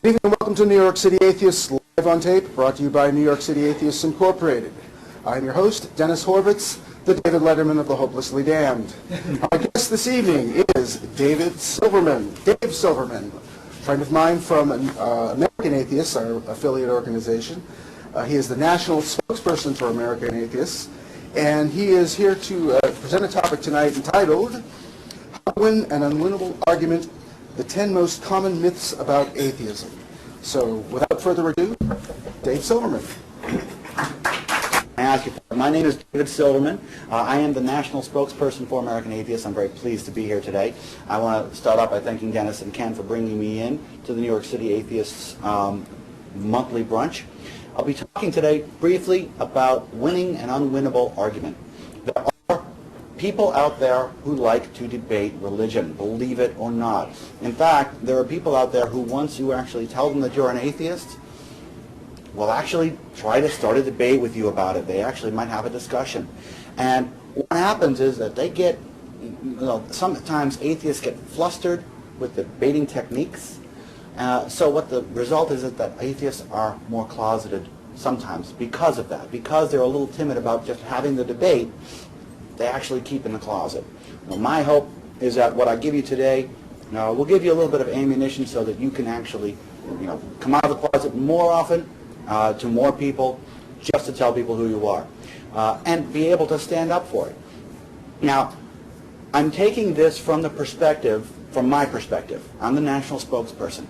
Good evening and welcome to New York City Atheists Live on Tape, brought to you by New York City Atheists Incorporated. I'm your host, Dennis Horvitz, the David Letterman of the Hopelessly Damned. Our guest this evening is David Silverman. Dave Silverman, a friend of mine from American Atheists, our affiliate organization. He is the national spokesperson for American Atheists, and he is here to present a topic tonight entitled How to Win an Unwinnable Argument, the 10 Most Common Myths About Atheism. So, without further ado, Dave Silverman. My name is David Silverman. I am the national spokesperson for American Atheists. I'm very pleased to be here today. I want to start off by thanking Dennis and Ken for bringing me in to the New York City Atheists monthly brunch. I'll be talking today briefly about winning an unwinnable argument. There are people out there who like to debate religion, believe it or not. In fact, there are people out there who, once you actually tell them that you're an atheist, will actually try to start a debate with you about it. They actually might have a discussion. And what happens is that they get, sometimes atheists get flustered with debating techniques. So what the result is that atheists are more closeted sometimes because of that. Because they're a little timid about just having the debate, they actually keep in the closet. Well, my hope is that what I give you today will give you a little bit of ammunition so that you can actually come out of the closet more often to more people, just to tell people who you are, and be able to stand up for it. Now, I'm taking this from my perspective. I'm the national spokesperson.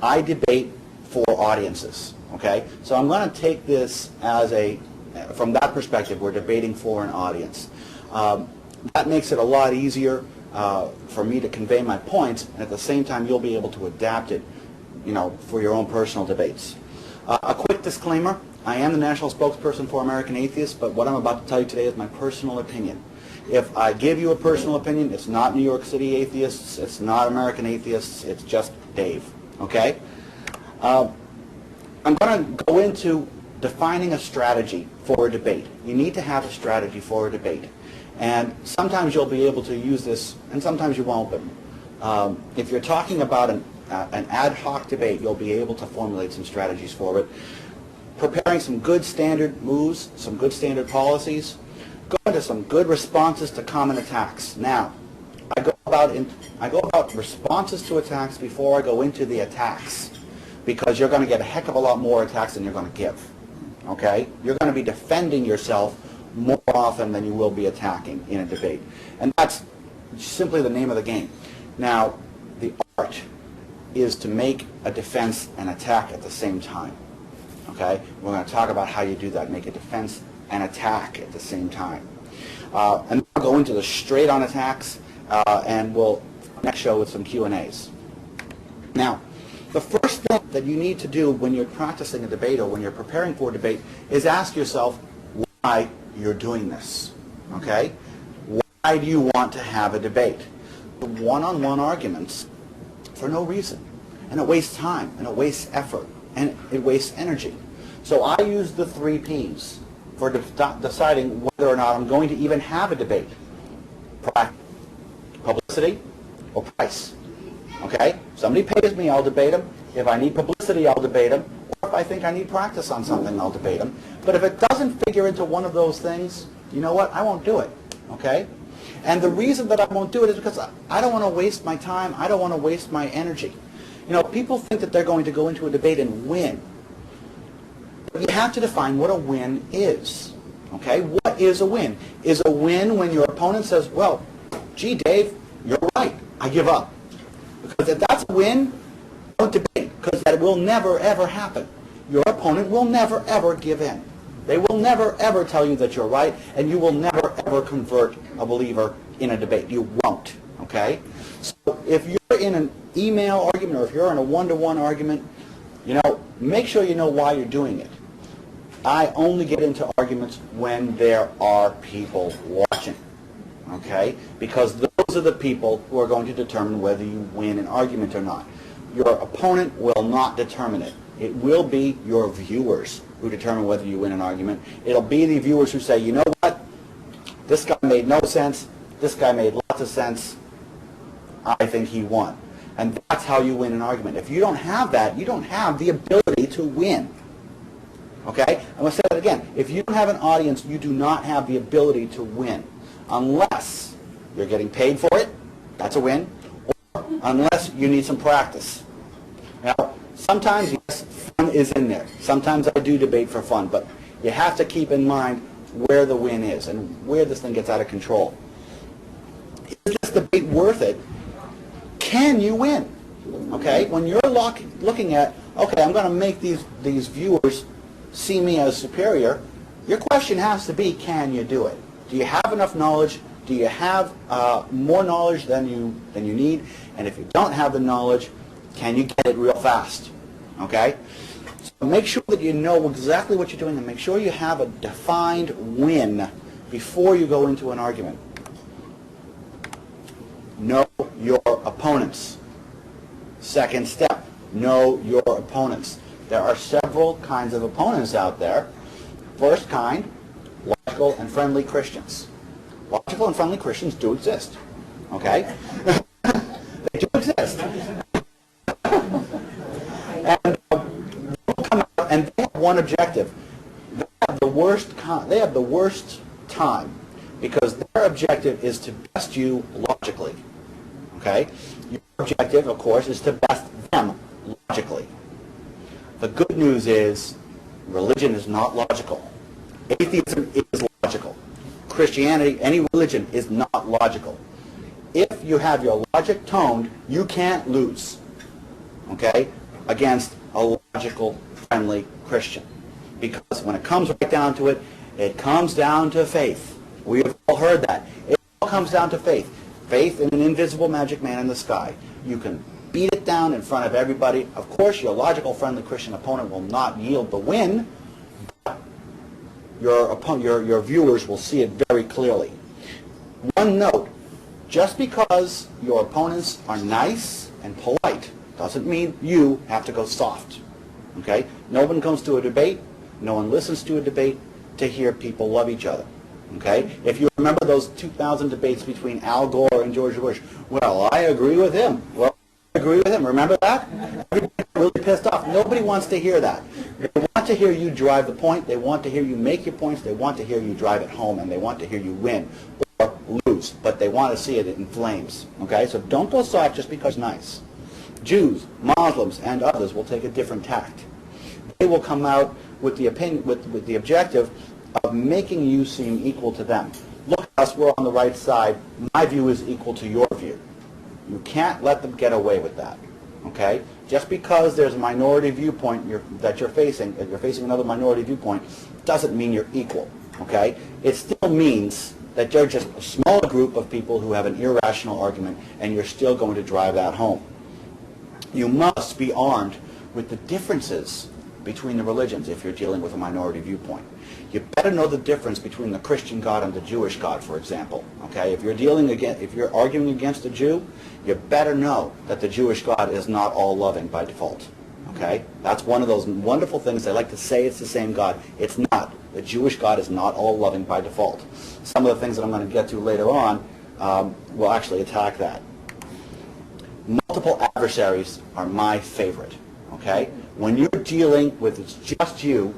I debate for audiences, okay? So I'm going to take this as from that perspective, we're debating for an audience. That makes it a lot easier for me to convey my points, and at the same time, you'll be able to adapt it, for your own personal debates. A quick disclaimer, I am the national spokesperson for American Atheists, but what I'm about to tell you today is my personal opinion. If I give you a personal opinion, it's not New York City Atheists, it's not American Atheists, it's just Dave, okay? I'm going to go into defining a strategy for a debate. You need to have a strategy for a debate. And sometimes you'll be able to use this, and sometimes you won't, but if you're talking about an ad hoc debate, you'll be able to formulate some strategies for it. Preparing some good standard moves, some good standard policies, go into some good responses to common attacks. Now, I go about responses to attacks before I go into the attacks, because you're going to get a heck of a lot more attacks than you're going to give. Okay? You're going to be defending yourself more often than you will be attacking in a debate. And that's simply the name of the game. Now, the art is to make a defense and attack at the same time. Okay? We're going to talk about how you do that, make a defense and attack at the same time. And I'll go into the straight-on attacks, and we'll next show with some Q&As. Now, the first thing that you need to do when you're practicing a debate or when you're preparing for a debate is ask yourself why you're doing this. Okay? Why do you want to have a debate? One-on-one arguments for no reason. And it wastes time, and it wastes effort, and it wastes energy. So I use the 3 Ps for deciding whether or not I'm going to even have a debate. Publicity or price. Okay? Somebody pays me, I'll debate them. If I need publicity, I'll debate them. Or if I think I need practice on something, I'll debate them. But if it doesn't figure into one of those things, you know what? I won't do it. Okay? And the reason that I won't do it is because I don't want to waste my time. I don't want to waste my energy. People think that they're going to go into a debate and win. But you have to define what a win is. Okay? What is a win? Is a win when your opponent says, well, gee, Dave, you're right. I give up. Because if that's a win, don't debate, because that will never, ever happen. Your opponent will never, ever give in. They will never, ever tell you that you're right, and you will never, ever convert a believer in a debate. You won't, okay? So if you're in an email argument or if you're in a one-to-one argument, make sure you know why you're doing it. I only get into arguments when there are people watching, okay? Because those are the people who are going to determine whether you win an argument or not. Your opponent will not determine it. It will be your viewers who determine whether you win an argument. It'll be the viewers who say, you know what, this guy made no sense, this guy made lots of sense, I think he won. And that's how you win an argument. If you don't have that, you don't have the ability to win. Okay? I'm going to say that again. If you don't have an audience, you do not have the ability to win. Unless you're getting paid for it, that's a win. Or unless you need some practice. Now, sometimes, yes, fun is in there. Sometimes I do debate for fun, but you have to keep in mind where the win is and where this thing gets out of control. Is this debate worth it? Can you win? Okay? When you're looking at, okay, I'm going to make these viewers see me as superior, your question has to be, can you do it? Do you have enough knowledge? Do you have more knowledge than you need? And if you don't have the knowledge, can you get it real fast? Okay? So make sure that you know exactly what you're doing and make sure you have a defined win before you go into an argument. Know your opponents. Second step, know your opponents. There are several kinds of opponents out there. First kind, logical and friendly Christians. Logical and friendly Christians do exist. Okay? They do exist. And they have one objective. They have the worst time because their objective is to best you logically. Okay? Your objective, of course, is to best them logically. The good news is religion is not logical. Atheism is logical. Christianity, any religion, is not logical. If you have your logic toned, you can't lose, okay, against a logical, friendly Christian. Because when it comes right down to it, it comes down to faith. We have all heard that. It all comes down to faith. Faith in an invisible magic man in the sky. You can beat it down in front of everybody. Of course, your logical, friendly Christian opponent will not yield the win, but your viewers will see it very clearly. One note, just because your opponents are nice and polite doesn't mean you have to go soft. Okay? No one comes to a debate, no one listens to a debate to hear people love each other. Okay? If you remember those 2000 debates between Al Gore and George Bush, well, I agree with him. Well, I agree with him. Remember that? Everybody got really pissed off. Nobody wants to hear that. They want to hear you drive the point. They want to hear you make your points. They want to hear you drive it home, and they want to hear you win or lose. But they want to see it in flames. Okay? So don't go soft just because it's nice. Jews, Muslims, and others will take a different tact. They will come out with the opinion, with the objective of making you seem equal to them. Look at us, we're on the right side. My view is equal to your view. You can't let them get away with that. Okay? Just because there's a minority viewpoint that you're facing another minority viewpoint, doesn't mean you're equal. Okay? It still means that you're just a smaller group of people who have an irrational argument, and you're still going to drive that home. You must be armed with the differences between the religions if you're dealing with a minority viewpoint. You better know the difference between the Christian God and the Jewish God, for example. Okay? If you're arguing against a Jew, you better know that the Jewish God is not all loving by default. Okay? That's one of those wonderful things. They like to say it's the same God. It's not. The Jewish God is not all loving by default. Some of the things that I'm going to get to later on will actually attack that. Multiple adversaries are my favorite. Okay? When you're dealing with it's just you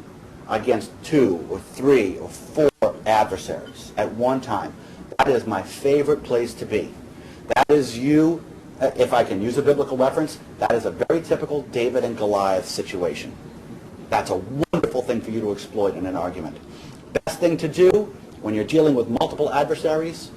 against 2 or 3 or 4 adversaries at one time, that is my favorite place to be. That is you, if I can use a biblical reference, that is a very typical David and Goliath situation. That's a wonderful thing for you to exploit in an argument. Best thing to do when you're dealing with multiple adversaries,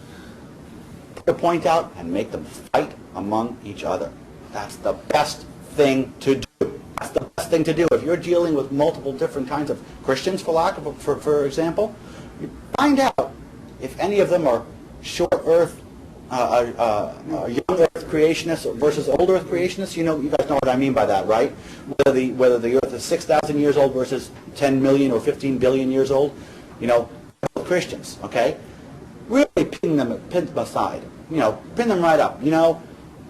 put a point out and make them fight among each other. That's the best thing to do. That's the best thing to do. If you're dealing with multiple different kinds of Christians, for example, you find out if any of them are short earth, young earth creationists versus old earth creationists. You guys know what I mean by that, right? Whether the earth is 6,000 years old versus 10 million or 15 billion years old, Christians, okay? Really pin them aside. Pin them right up.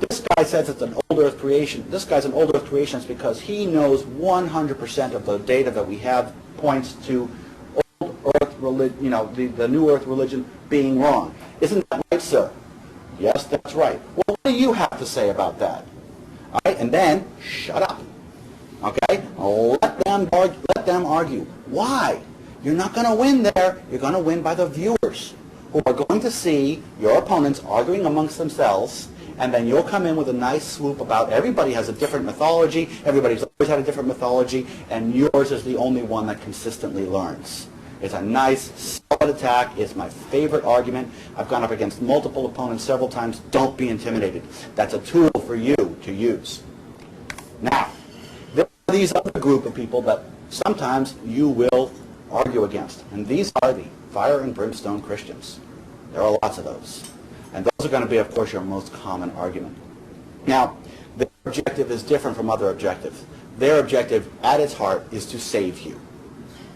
This guy says it's an old earth creation. This guy's an old earth creationist because he knows 100% of the data that we have points to old earth religion, the new earth religion being wrong. Isn't that right, sir? Yes, that's right. Well, what do you have to say about that? All right, and then shut up. Okay? Let them argue. Why? You're not going to win there. You're going to win by the viewers who are going to see your opponents arguing amongst themselves, and then you'll come in with a nice swoop about everybody has a different mythology, everybody's always had a different mythology, and yours is the only one that consistently learns. It's a nice, solid attack. It's my favorite argument. I've gone up against multiple opponents several times. Don't be intimidated. That's a tool for you to use. Now, there are these other group of people that sometimes you will argue against, and these are the fire and brimstone Christians. There are lots of those. And those are going to be, of course, your most common argument. Now, their objective is different from other objectives. Their objective, at its heart, is to save you.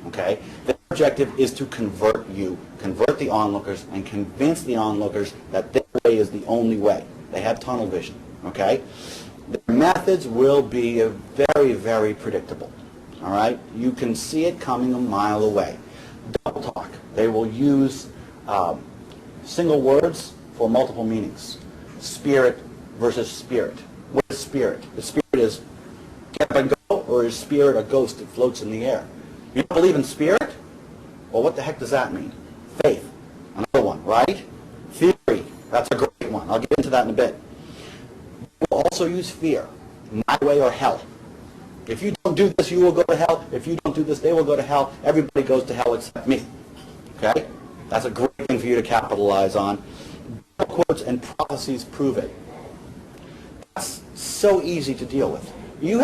Okay? Their objective is to convert you, convert the onlookers, and convince the onlookers that their way is the only way. They have tunnel vision. Okay? Their methods will be very, very predictable. All right? You can see it coming a mile away. Double talk. They will use single words for multiple meanings. Spirit versus spirit. What is spirit? The spirit is get up and go, or is spirit a ghost that floats in the air? You don't believe in spirit? Well, what the heck does that mean? Faith. Another one, right? Theory. That's a great one. I'll get into that in a bit. We'll also use fear. My way or hell. If you don't do this, you will go to hell. If you don't do this, they will go to hell. Everybody goes to hell except me. Okay? That's a great thing for you to capitalize on. Quotes and prophecies prove it. That's so easy to deal with. When you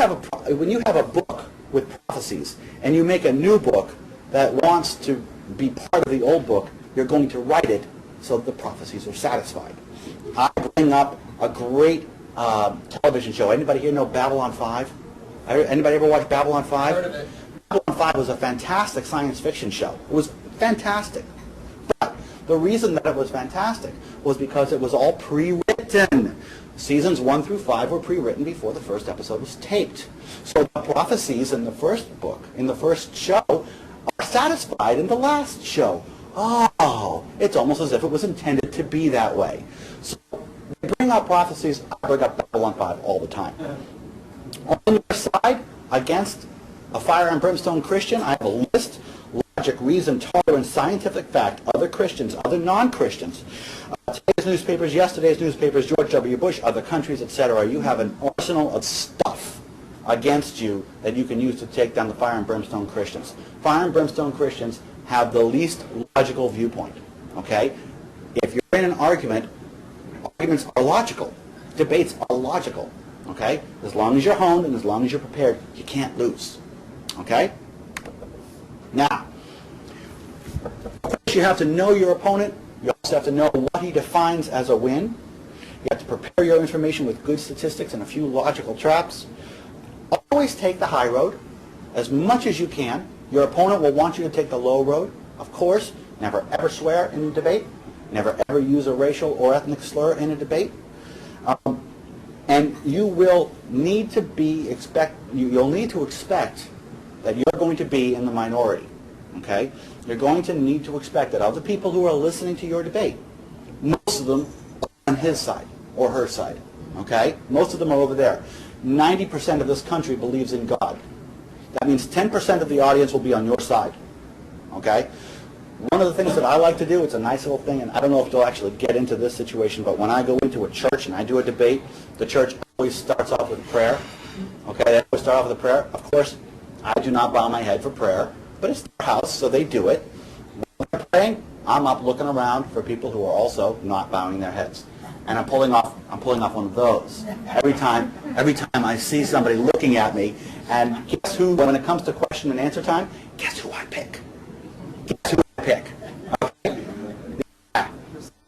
have a book with prophecies and you make a new book that wants to be part of the old book, you're going to write it so that the prophecies are satisfied. I bring up a great television show. Anybody here know Babylon 5? Anybody ever watch Babylon 5? Heard of it. Babylon 5 was a fantastic science fiction show. It was fantastic. But the reason that it was fantastic was because it was all pre-written. Seasons 1 through 5 were pre-written before the first episode was taped. So the prophecies in the first book, in the first show, are satisfied in the last show. Oh, it's almost as if it was intended to be that way. So we bring up prophecies. I bring up Babylon 5 all the time. On your side, against a fire and brimstone Christian, I have a list: logic, reason, tolerance, scientific fact, other Christians, other non-Christians. Today's newspapers, yesterday's newspapers, George W. Bush, other countries, etc. You have an arsenal of stuff against you that you can use to take down the fire and brimstone Christians. Fire and brimstone Christians have the least logical viewpoint. Okay? If you're in an argument, arguments are logical. Debates are logical. Okay? As long as you're honed and as long as you're prepared, you can't lose. Okay? Now, of course you have to know your opponent. You also have to know what he defines as a win. You have to prepare your information with good statistics and a few logical traps. Always take the high road as much as you can. Your opponent will want you to take the low road. Of course, never ever swear in a debate. Never ever use a racial or ethnic slur in a debate. And you will need to you'll need to expect that you're going to be in the minority. Okay? You're going to need to expect that of the people who are listening to your debate, most of them are on his side or her side. Okay? Most of them are over there. 90% of this country believes in God. That means 10% of the audience will be on your side. Okay? One of the things that I like to do, it's a nice little thing, and I don't know if they'll actually get into this situation, but when I go into a church and I do a debate, the church always starts off with prayer. Okay? They always start off with a prayer. Of course, I do not bow my head for prayer, but it's their house, so they do it. When they're praying, I'm up looking around for people who are also not bowing their heads. And I'm pulling off one of those every time I see somebody looking at me. And guess who, when it comes to question and answer time, guess who I pick? Guess who I pick? Okay? Yeah.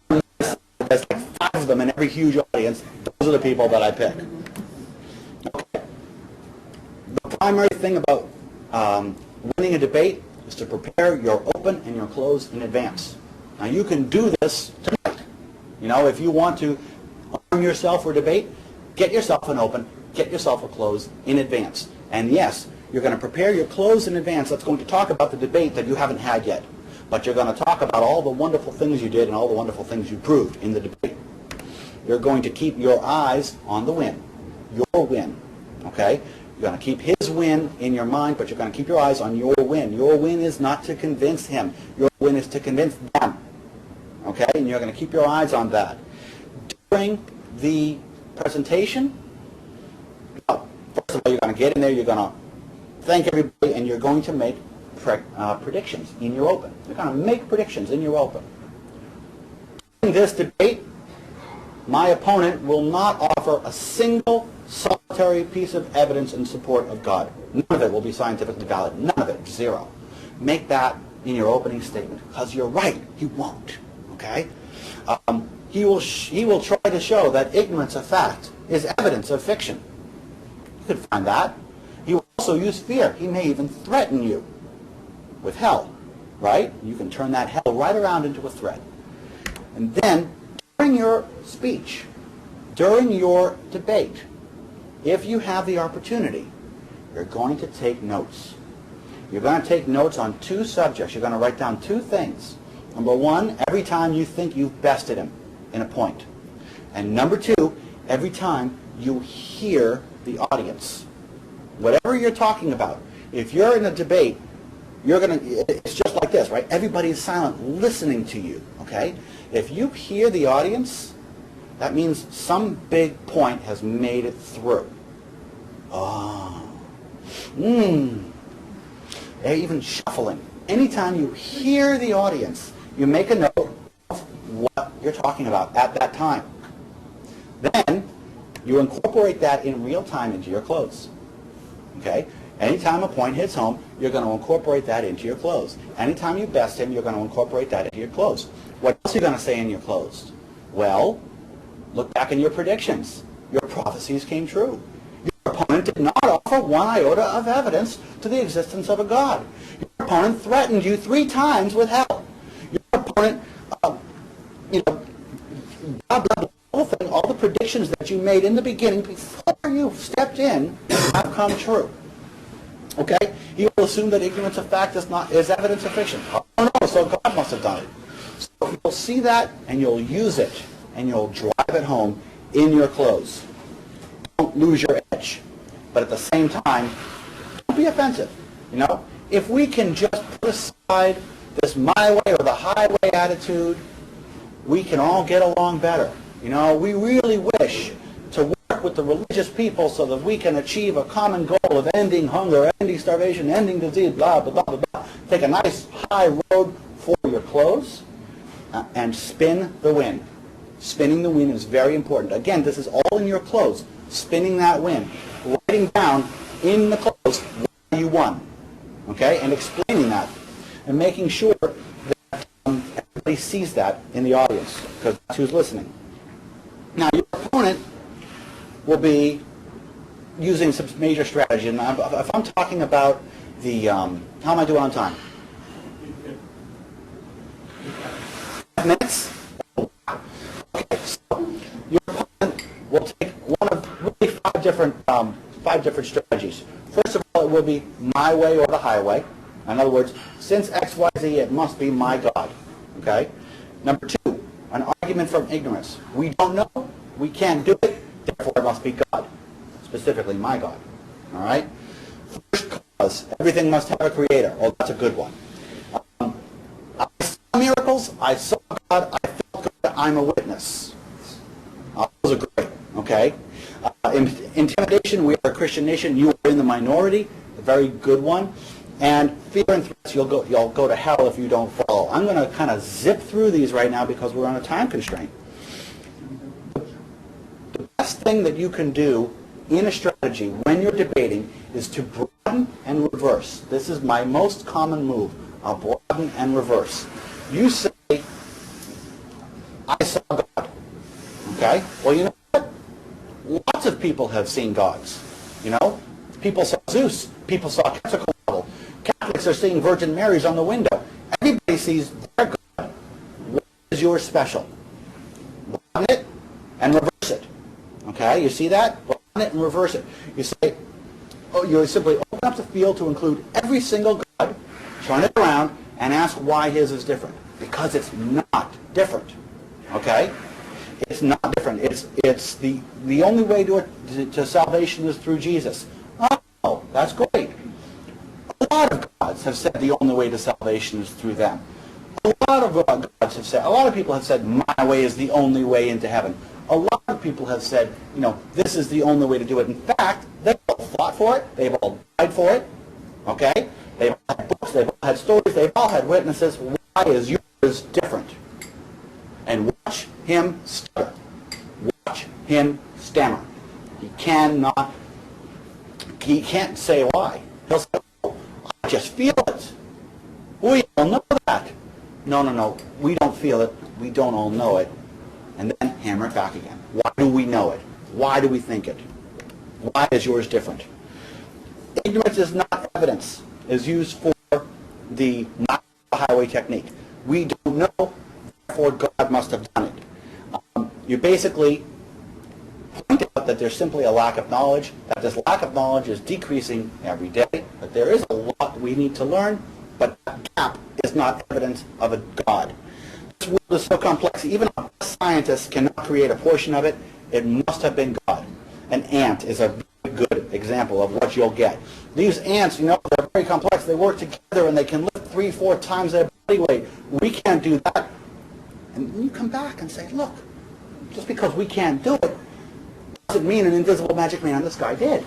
There's like 5 of them in every huge audience. Those are the people that I pick. Okay. The primary thing about winning a debate is to prepare your open and your close in advance. Now you can do this tonight. You know, if you want to arm yourself for debate, get yourself an open, get yourself a close in advance. And yes, you're going to prepare your close in advance. That's going to talk about the debate that you haven't had yet. But you're going to talk about all the wonderful things you did and all the wonderful things you proved in the debate. You're going to keep your eyes on the win. your win, okay? You're going to keep his win in your mind, but you're going to keep your eyes on your win. Your win is not to convince him. Your win is to convince them, okay? And you're going to keep your eyes on that. During the presentation, well, first of all, you're going to get in there, you're going to thank everybody, and you're going to make predictions in your open. You're going to make predictions in your open. In this debate, my opponent will not offer a single solitary piece of evidence in support of God. None of it will be scientifically valid. None of it. Zero. Make that in your opening statement, because you're right. He won't. Okay? He will try to show that ignorance of fact is evidence of fiction. You could find that. He will also use fear. He may even threaten you with hell. Right? You can turn that hell right around into a threat. And then, during your speech, during your debate, if you have the opportunity, you're going to take notes. You're going to take notes on two subjects. You're going to write down two things. Number one, every time you think you've bested him in a point. And number two, every time you hear the audience. Whatever you're talking about, if you're in a debate, it's just like this, right? Everybody is silent listening to you, okay? If you hear the audience, that means some big point has made it through. Oh. They're even shuffling. Anytime you hear the audience, you make a note of what you're talking about at that time. Then, you incorporate that in real time into your close. Okay? Anytime a point hits home, you're going to incorporate that into your close. Anytime you best him, you're going to incorporate that into your close. What else are you going to say in your close? Well, look back in your predictions. Your prophecies came true. Your opponent did not offer one iota of evidence to the existence of a God. Your opponent threatened you 3 times with hell. Your opponent, blah, blah, blah, all the predictions that you made in the beginning before you stepped in have come true. Okay? He will assume that ignorance of fact is evidence of fiction. Oh no, so God must have done it. So you'll see that, and you'll use it, and you'll drive it home in your close. Don't lose your edge. But at the same time, don't be offensive. If we can just put aside this my way or the highway attitude, we can all get along better. We really wish to work with the religious people so that we can achieve a common goal of ending hunger, ending starvation, ending disease, blah, blah, blah, blah, blah. Take a nice high road for your close and spin the win. Spinning the win is very important. Again, this is all in your close. Spinning that win. Writing down in the close why you won. Okay? And explaining that. And making sure that everybody sees that in the audience, because that's who's listening. Now, your opponent will be using some major strategy. And if I'm talking about the, how am I doing on time? 5 minutes? Okay, so your opponent will take one of really 5 different strategies. First of all, it will be my way or the highway. In other words, since X, Y, Z, it must be my God. Okay? Number 2, an argument from ignorance. We don't know. We can't do it. Therefore, it must be God. Specifically, my God. All right? First cause. Everything must have a creator. Oh, that's a good one. I saw miracles. I saw God. I felt God. I'm a witness. Those are great. Okay? Intimidation. We are a Christian nation. You are in the minority. A very good one. And fear and threats, you'll go to hell if you don't follow. I'm going to kind of zip through these right now because we're on a time constraint. The best thing that you can do in a strategy when you're debating is to broaden and reverse. This is my most common move. I'll broaden and reverse. You say, I saw God. Okay? Well, you know what? Lots of people have seen gods. People saw Zeus. People saw Quetzalcoatl. Catholics are seeing Virgin Marys on the window. Everybody sees their God. What is yours special? Broaden it and reverse it. Okay, you see that? Broaden it and reverse it. You say, you simply open up the field to include every single God, turn it around, and ask why his is different. Because it's not different. Okay? It's not different. It's the only way to salvation is through Jesus. Oh, that's great. A lot of gods have said the only way to salvation is through them. A lot of gods have said, a lot of people have said, my way is the only way into heaven. A lot of people have said, this is the only way to do it. In fact, they've all fought for it. They've all died for it. Okay? They've all had books. They've all had stories. They've all had witnesses. Why is yours different? And watch him stutter. Watch him stammer. He can't say why. He'll say, oh, I just feel it. We all know that. No. We don't feel it. We don't all know it. And then hammer it back again. Why do we know it? Why do we think it? Why is yours different? Ignorance is not evidence. Is used for the not highway technique. We don't know, therefore God must have done it. You basically point out that there's simply a lack of knowledge, that this lack of knowledge is decreasing every day, that there is a lot we need to learn, but that gap is not evidence of a God. This world is so complex, even a scientist cannot create a portion of it. It must have been God. An ant is a very good example of what you'll get. These ants, they're very complex. They work together and they can lift 3-4 times their body weight. We can't do that. And you come back and say, look, just because we can't do it doesn't mean an invisible magic man in the sky did.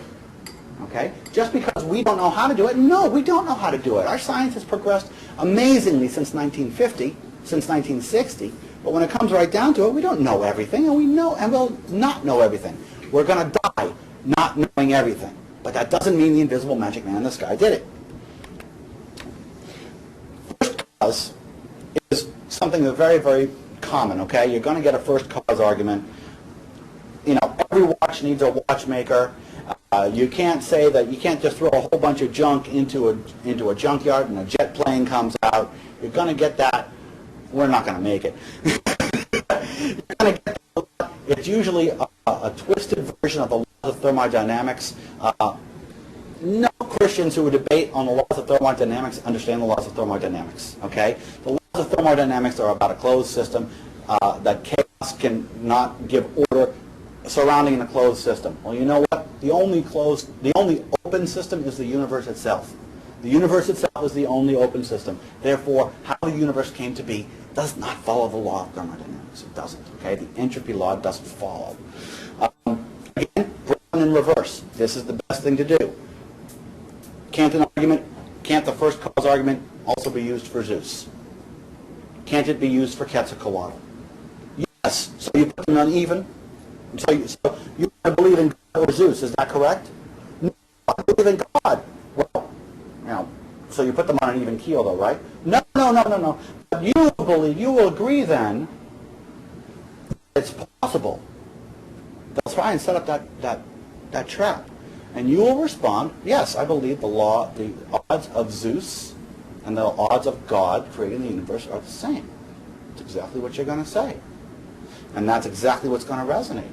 Okay? Just because we don't know how to do it, no, we don't know how to do it. Our science has progressed amazingly since 1950, since 1960, but when it comes right down to it, we don't know everything, and we'll not know everything. We're going to die not knowing everything. But that doesn't mean the invisible magic man in the sky did it. First cause is something that's very, very common, okay? You're going to get a first cause argument. Every watch needs a watchmaker. You can't say that, you can't just throw a whole bunch of junk into a junkyard and a jet plane comes out. You're going to get that. We're not going to make it. You're going to get that. It's usually a twisted version of the laws of thermodynamics. No Christians who would debate on the laws of thermodynamics understand the laws of thermodynamics. Okay? The laws of thermodynamics are about a closed system, that chaos cannot give order surrounding a closed system. Well, you know what? The only open system is the universe itself. The universe itself is the only open system. Therefore, how the universe came to be does not follow the law of thermodynamics. It doesn't. Okay? The entropy law doesn't follow. Again, Brown in reverse. This is the best thing to do. Can't the first cause argument also be used for Zeus? Can't it be used for Quetzalcoatl? Yes. So you put them uneven. So you believe in God or Zeus, is that correct? No, I believe in God. Well, so you put them on an even keel though, right? No. But you will agree then that it's possible. They'll try and set up that trap. And you will respond, yes, I believe the odds of Zeus and the odds of God creating the universe are the same. That's exactly what you're going to say. And that's exactly what's going to resonate.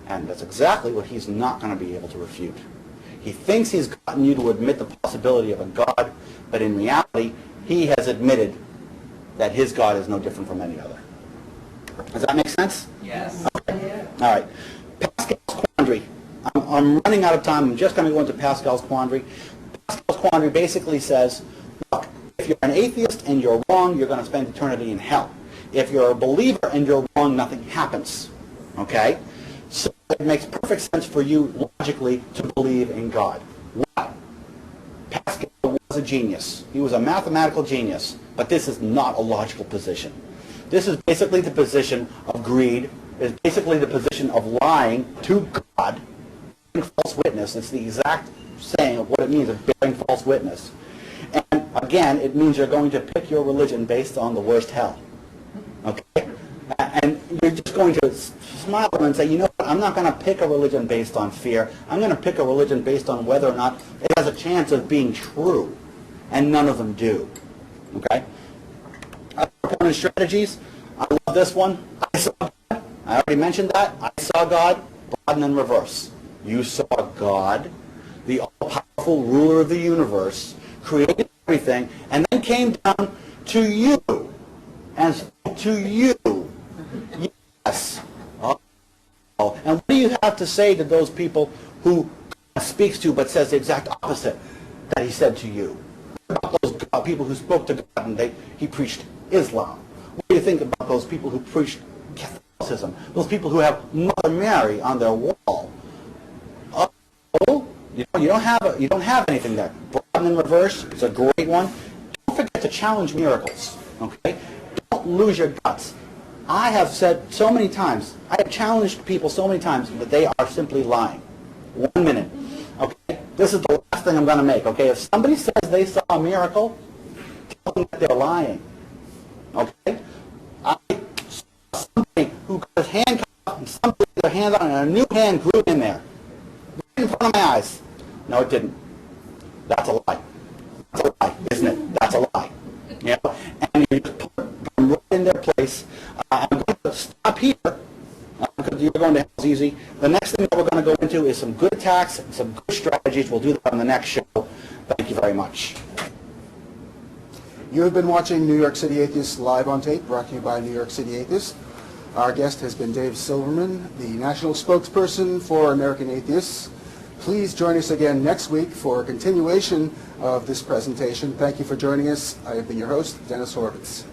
And that's exactly what he's not going to be able to refute. He thinks he's gotten you to admit the possibility of a God, but in reality, he has admitted that his God is no different from any other. Does that make sense? Yes. Okay. All right. Pascal's quandary. I'm running out of time. I'm just going to go into Pascal's quandary. Pascal's quandary basically says, look, if you're an atheist and you're wrong, you're going to spend eternity in hell. If you're a believer and you're wrong, nothing happens. Okay? So it makes perfect sense for you logically to believe in God. Why? Pascal was a genius. He was a mathematical genius. But this is not a logical position. This is basically the position of greed. It's basically the position of lying to God, bearing false witness. It's the exact saying of what it means of bearing false witness. And again, it means you're going to pick your religion based on the worst hell. Okay? And you're just going to smile and say, you know what, I'm not going to pick a religion based on fear. I'm going to pick a religion based on whether or not it has a chance of being true. And none of them do. Okay? Opponent strategies. I love this one. I saw God. I already mentioned that. I saw God. Broaden and reverse. You saw God, the all-powerful ruler of the universe, created everything, and then came down to you and spoke to you. Yes. you have to say to those people who God speaks to but says the exact opposite that he said to you? What about those people who spoke to God and he preached Islam? What do you think about those people who preached Catholicism? Those people who have Mother Mary on their wall? Oh, you don't have anything there. Broaden in reverse is a great one. Don't forget to challenge miracles. Okay? Don't lose your guts. I have said so many times, I have challenged people so many times that they are simply lying. 1 minute. Okay? This is the last thing I'm going to make. Okay? If somebody says they saw a miracle, tell them that they're lying. Okay? I saw somebody who got his hand cut off and somebody put their hand on and a new hand grew in there. Right in front of my eyes. No, it didn't. That's a lie. That's a lie, isn't it? That's a lie. You know? And you just put them right in their place. I'm going to stop here because you're going to hell's easy. The next thing that we're going to go into is some good attacks, some good strategies. We'll do that on the next show. Thank you very much. You have been watching New York City Atheists live on tape, brought to you by New York City Atheists. Our guest has been Dave Silverman, the national spokesperson for American Atheists. Please join us again next week for a continuation of this presentation. Thank you for joining us. I have been your host, Dennis Horvitz.